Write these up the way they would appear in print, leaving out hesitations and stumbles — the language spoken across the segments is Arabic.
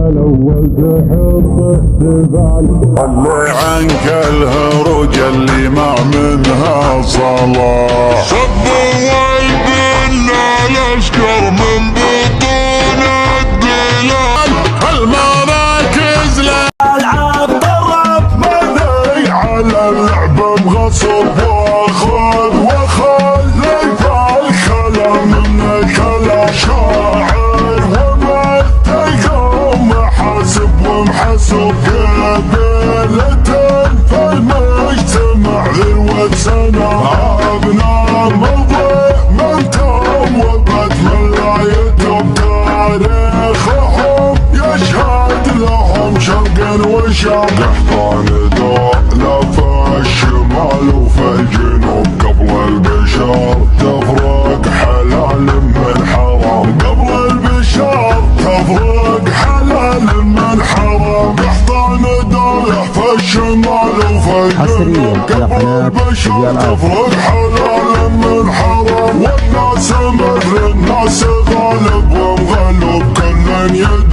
الاول تحط احتفال. خلي عنك الهروج اللي ما منها صلاح. صبوا قلبنا الاشقر من بطون الدلال. المراكز للالعاب طرف مدي على اللعب مغصب واخذ ليف الخلا منك لا شاعر ومتقوم محاسب ومحسوب قبيلة في المجتمع ذروة سنة ابناء مضي من توم وبت ملايتهم تاريخهم يشهد لهم شرق وشرق. قحطان دولة في الشمال وفي الجنوب قبل البشر تفرق حلال من حرام. قبل البشر تفرق حلال من حرام. قحطان دولة في الشمال وفي الجنوب قبل البشر تفرق حلال من حرام. والناس مر الناس غالب ومغلوب كل يد.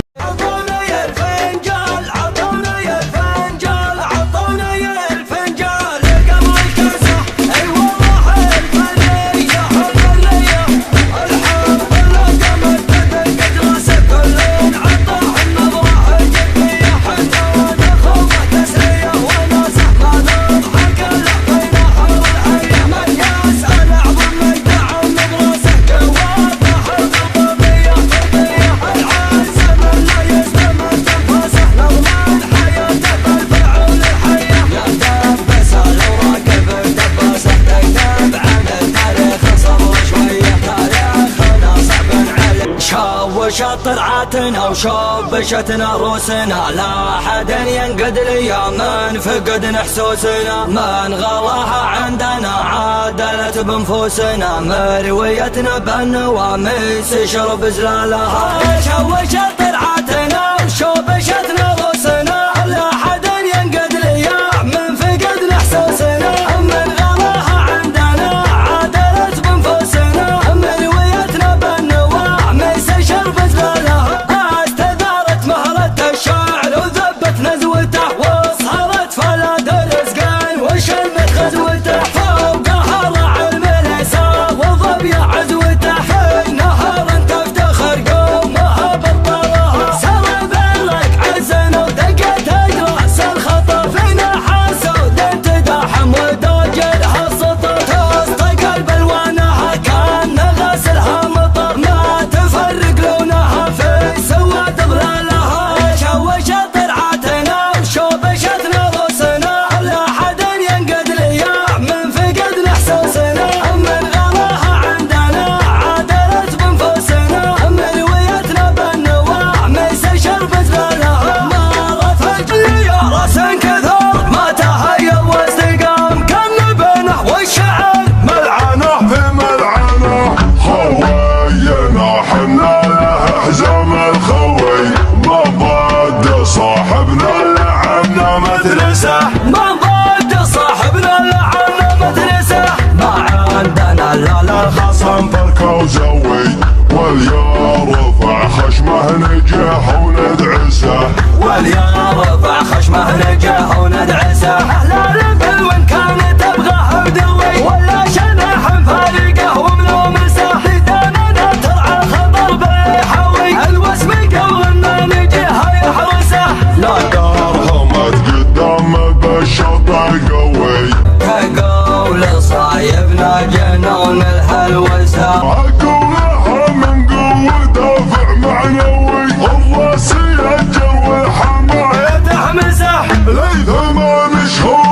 طلعتنا وشوبشتنا روسنا لا حد ينقد لي من فقد نحسوسنا. من غلاها عندنا عادلت بنفوسنا مرويتنا بالنواميس شرب زلالها. شوشت طلعتنا وشوبشتنا روسنا لا حد ينقد لي من فقد نحسوسنا. من غلاها عندنا عادلت بنفوسنا مرويتنا بالنواميس شرب زلالها. استدارت مهرة الشاعر وذبت نزوته وصهرت فلاد الاسقان وشمت غزوته. فوقها علم الحساب وظبي عزوته في نهر تفتخر قومها بطلها. سرب لك عزن ودقت اجراس الخطر في نحاس ودن تداحم وداجلها السطر. تصطقل بالوانها كان غسلها مطر ما تفرق لونها في سواد ظلالها. شوشت طلعتنا وشوبشتنا روسنا لا حد ينقد لي من فقد نحسوسنا. من غلاها عندنا عادلت بنفوسنا مرويتنا بالنواميس شرب زلالها. مرت الجلي راس كثر ما تهيأ واستقام كان بينه والشعر ملعنه في ملعنه خوينا حنا له حزام الخوي. ما ضد صاحبنا لعنا مدرسه. ما ضد صاحبنا لعنا مدرسه. ما عندنا لا خصم فركه وزوي واليا رفع خشمه نجح وندعسه. واليا رفع خشمه نجح وندعسه. اهلا بالوين كانت تبغاه ودوي ولا شنح فارقه وملومسه. لداننا ترعى الخطر بيحوي الوسم قولنا نجيها يحرسه. لا دارهم قدام بالشطر قوي. كقول صايبنا جنون الهلوسه. اقولها من قوه دافع معنوي. الراس يجر والحمايه تحمسه ليث ما مشهور